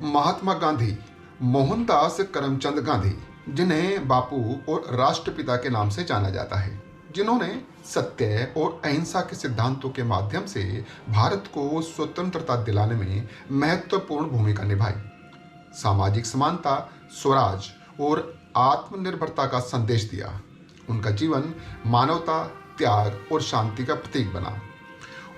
महात्मा गांधी, मोहनदास करमचंद गांधी, जिन्हें बापू और राष्ट्रपिता के नाम से जाना जाता है, जिन्होंने सत्य और अहिंसा के सिद्धांतों के माध्यम से भारत को स्वतंत्रता दिलाने में महत्वपूर्ण भूमिका निभाई। सामाजिक समानता, स्वराज और आत्मनिर्भरता का संदेश दिया। उनका जीवन मानवता, त्याग और शांति का प्रतीक बना।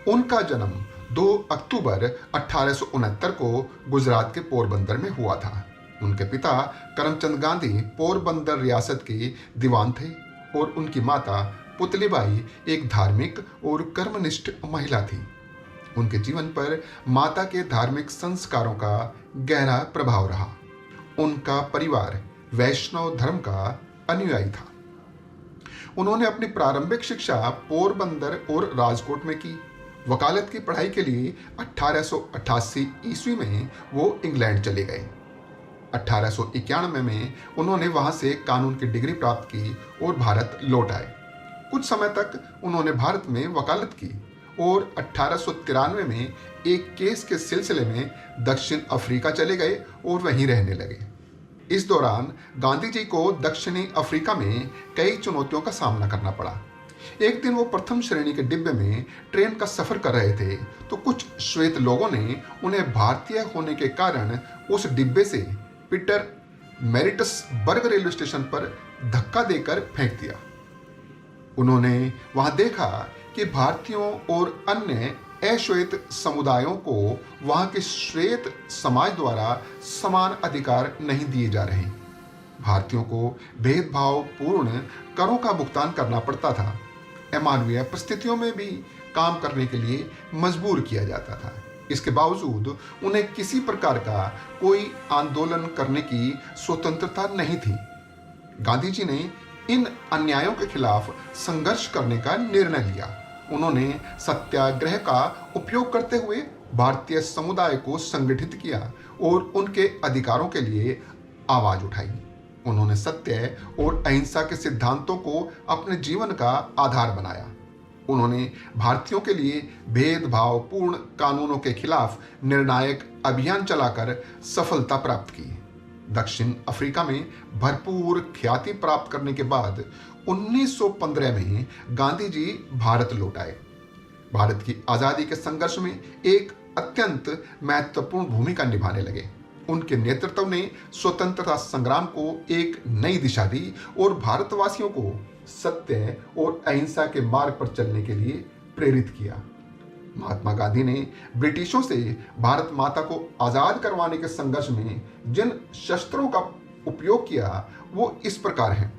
उनका जन्म 2 अक्टूबर 1869 को गुजरात के पोरबंदर में हुआ था। उनके पिता करमचंद गांधी पोरबंदर रियासत के दीवान थे और उनकी माता पुतलीबाई एक धार्मिक और कर्मनिष्ठ महिला थी। उनके जीवन पर माता के धार्मिक संस्कारों का गहरा प्रभाव रहा। उनका परिवार वैष्णव धर्म का अनुयायी था। उन्होंने अपनी प्रारंभिक शिक्षा पोरबंदर और राजकोट में की। वकालत की पढ़ाई के लिए 1888 ईस्वी में वो इंग्लैंड चले गए। 1891 में उन्होंने वहां से कानून की डिग्री प्राप्त की और भारत लौट आए। कुछ समय तक उन्होंने भारत में वकालत की और 1893 में एक केस के सिलसिले में दक्षिण अफ्रीका चले गए और वहीं रहने लगे। इस दौरान गांधी जी को दक्षिणी अफ्रीका में कई चुनौतियों का सामना करना पड़ा। एक दिन वो प्रथम श्रेणी के डिब्बे में ट्रेन का सफर कर रहे थे तो कुछ श्वेत लोगों ने उन्हें भारतीय होने के कारण उस डिब्बे से पीटर मेरिट्सबर्ग रेलवे स्टेशन पर धक्का देकर फेंक दिया। उन्होंने वहां देखा कि भारतीयों और अन्य अश्वेत समुदायों को वहां के श्वेत समाज द्वारा समान अधिकार नहीं दिए जा रहे। भारतीयों को भेदभाव पूर्ण करों का भुगतान करना पड़ता था। अमानवीय परिस्थितियों में भी काम करने के लिए मजबूर किया जाता था। इसके बावजूद उन्हें किसी प्रकार का कोई आंदोलन करने की स्वतंत्रता नहीं थी। गांधी जी ने इन अन्यायों के खिलाफ संघर्ष करने का निर्णय लिया। उन्होंने सत्याग्रह का उपयोग करते हुए भारतीय समुदाय को संगठित किया और उनके अधिकारों के लिए आवाज उठाई। उन्होंने सत्य और अहिंसा के सिद्धांतों को अपने जीवन का आधार बनाया। उन्होंने भारतीयों के लिए भेदभावपूर्ण कानूनों के खिलाफ निर्णायक अभियान चलाकर सफलता प्राप्त की। दक्षिण अफ्रीका में भरपूर ख्याति प्राप्त करने के बाद 1915 में गांधी जी भारत लौट आए। भारत की आजादी के संघर्ष में एक अत्यंत महत्वपूर्ण भूमिका निभाने लगे। उनके नेतृत्व ने स्वतंत्रता संग्राम को एक नई दिशा दी और भारतवासियों को सत्य और अहिंसा के मार्ग पर चलने के लिए प्रेरित किया। महात्मा गांधी ने ब्रिटिशों से भारत माता को आजाद करवाने के संघर्ष में जिन शस्त्रों का उपयोग किया वो इस प्रकार हैं।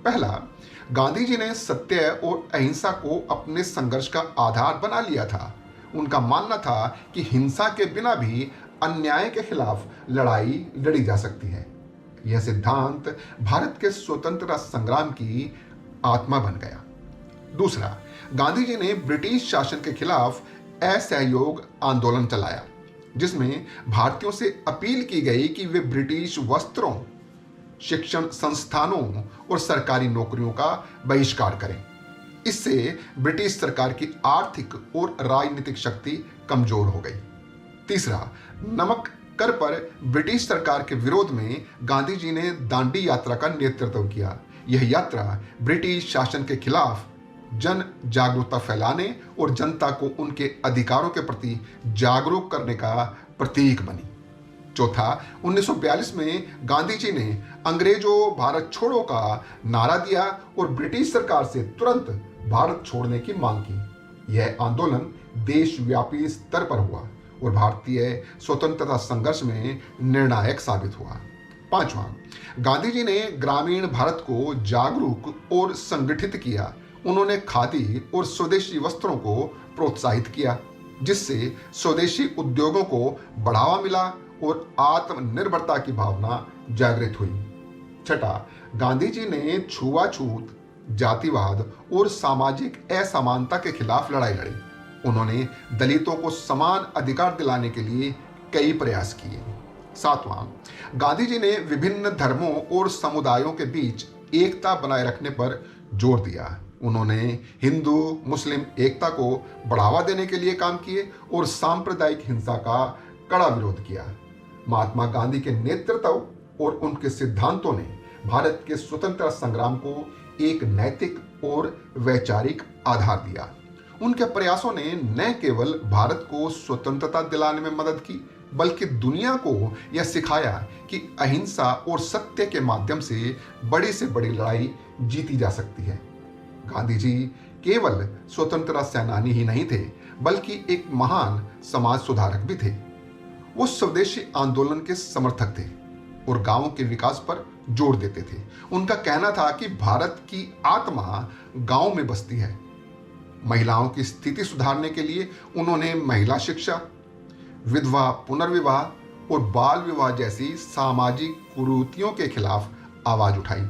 पहला, गांधी जी ने सत्य और अहिंसा को अपने संघर्ष का आधार बना लिया था। उनका मानना था कि हिंसा के बिना भी अन्याय के खिलाफ लड़ाई लड़ी जा सकती है। यह सिद्धांत भारत के स्वतंत्रता संग्राम की आत्मा बन गया। दूसरा, गांधी जी ने ब्रिटिश शासन के खिलाफ असहयोग आंदोलन चलाया, जिसमें भारतीयों से अपील की गई कि वे ब्रिटिश वस्त्रों, शिक्षण संस्थानों और सरकारी नौकरियों का बहिष्कार करें। इससे ब्रिटिश सरकार की आर्थिक और राजनीतिक शक्ति कमजोर हो गई। तीसरा, नमक कर पर ब्रिटिश सरकार के विरोध में गांधी जी ने दांडी यात्रा का नेतृत्व किया। यह यात्रा ब्रिटिश शासन के खिलाफ जन जागरूकता फैलाने और जनता को उनके अधिकारों के प्रति जागरूक करने का प्रतीक बनी। चौथा, 1942 में गांधी जी ने अंग्रेजों भारत छोड़ो का नारा दिया और ब्रिटिश सरकार से तुरंत भारत छोड़ने की मांग की। यह आंदोलन देशव्यापी स्तर पर हुआ और भारतीय स्वतंत्रता संघर्ष में निर्णायक साबित हुआ। पांचवा, गांधी जी ने ग्रामीण भारत को जागरूक और संगठित किया। उन्होंने खादी और स्वदेशी वस्त्रों को प्रोत्साहित किया, जिससे स्वदेशी उद्योगों को बढ़ावा मिला और आत्मनिर्भरता की भावना जागृत हुई। छठा, गांधी जी ने छुआछूत, जातिवाद और सामाजिक असमानता के खिलाफ लड़ाई लड़ी। उन्होंने दलितों को समान अधिकार दिलाने के लिए कई प्रयास किए। सातवां, गांधी जी ने विभिन्न धर्मों और समुदायों के बीच एकता बनाए रखने पर जोर दिया। उन्होंने हिंदू मुस्लिम एकता को बढ़ावा देने के लिए काम किए और सांप्रदायिक हिंसा का कड़ा विरोध किया। महात्मा गांधी के नेतृत्व और उनके सिद्धांतों ने भारत के स्वतंत्रता संग्राम को एक नैतिक और वैचारिक आधार दिया। उनके प्रयासों ने न केवल भारत को स्वतंत्रता दिलाने में मदद की, बल्कि दुनिया को यह सिखाया कि अहिंसा और सत्य के माध्यम से बड़ी लड़ाई जीती जा सकती है। गांधी जी केवल स्वतंत्रता सेनानी ही नहीं थे, बल्कि एक महान समाज सुधारक भी थे। वो स्वदेशी आंदोलन के समर्थक थे और गांवों के विकास पर जोर देते थे। उनका कहना था कि भारत की आत्मा गांव में बसती है। महिलाओं की स्थिति सुधारने के लिए उन्होंने महिला शिक्षा, विधवा पुनर्विवाह और बाल विवाह जैसी सामाजिक कुरीतियों के खिलाफ आवाज उठाई।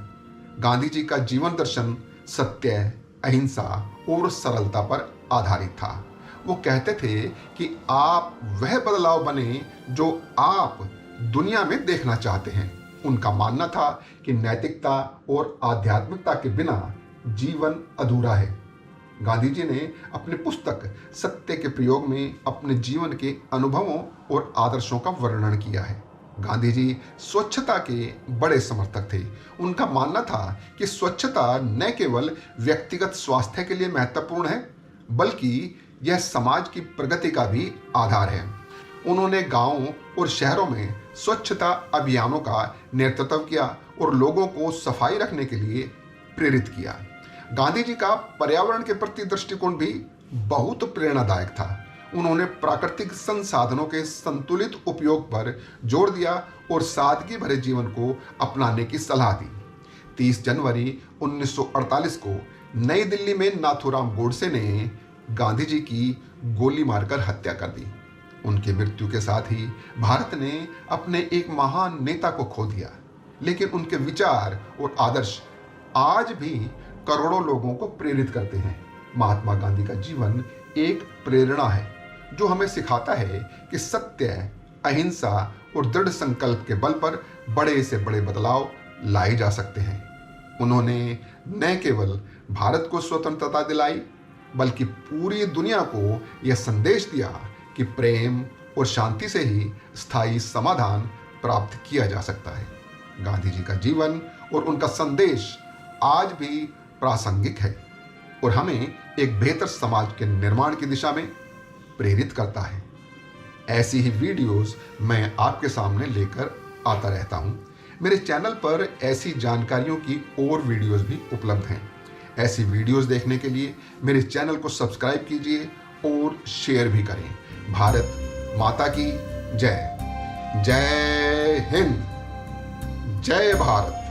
गांधी जी का जीवन दर्शन सत्य, अहिंसा और सरलता पर आधारित था। वो कहते थे कि आप वह बदलाव बने जो आप दुनिया में देखना चाहते हैं। उनका मानना था कि नैतिकता और आध्यात्मिकता के बिना जीवन अधूरा है। गांधी जी ने अपनी पुस्तक सत्य के प्रयोग में अपने जीवन के अनुभवों और आदर्शों का वर्णन किया है। गांधी जी स्वच्छता के बड़े समर्थक थे। उनका मानना था कि स्वच्छता न केवल व्यक्तिगत स्वास्थ्य के लिए महत्वपूर्ण है, बल्कि यह समाज की प्रगति का भी आधार है। उन्होंने गांवों और शहरों में स्वच्छता अभियानों का नेतृत्व किया और लोगों को सफाई रखने के लिए प्रेरित किया। गांधी जी का पर्यावरण के प्रति दृष्टिकोण भी बहुत प्रेरणादायक था। उन्होंने प्राकृतिक संसाधनों के संतुलित उपयोग पर जोर दिया और सादगी भरे जीवन को अपनाने की सलाह दी। 30 जनवरी 1948 को नई दिल्ली में नाथूराम गोडसे ने गांधी जी की गोली मारकर हत्या कर दी। उनकी मृत्यु के साथ ही भारत ने अपने एक महान नेता को खो दिया, लेकिन उनके विचार और आदर्श आज भी करोड़ों लोगों को प्रेरित करते हैं। महात्मा गांधी का जीवन एक प्रेरणा है जो हमें सिखाता है कि सत्य, अहिंसा और दृढ़ संकल्प के बल पर बड़े से बड़े बदलाव लाए जा सकते हैं। उन्होंने न केवल भारत को स्वतंत्रता दिलाई, बल्कि पूरी दुनिया को यह संदेश दिया कि प्रेम और शांति से ही स्थायी समाधान प्राप्त किया जा सकता है। गांधी जी का जीवन और उनका संदेश आज भी प्रासंगिक है और हमें एक बेहतर समाज के निर्माण की दिशा में प्रेरित करता है। ऐसी ही वीडियोस मैं आपके सामने लेकर आता रहता हूं। मेरे चैनल पर ऐसी जानकारियों की और वीडियोस भी उपलब्ध हैं। ऐसी वीडियोस देखने के लिए मेरे चैनल को सब्सक्राइब कीजिए और शेयर भी करें। भारत माता की जय। जय हिंद, जय भारत।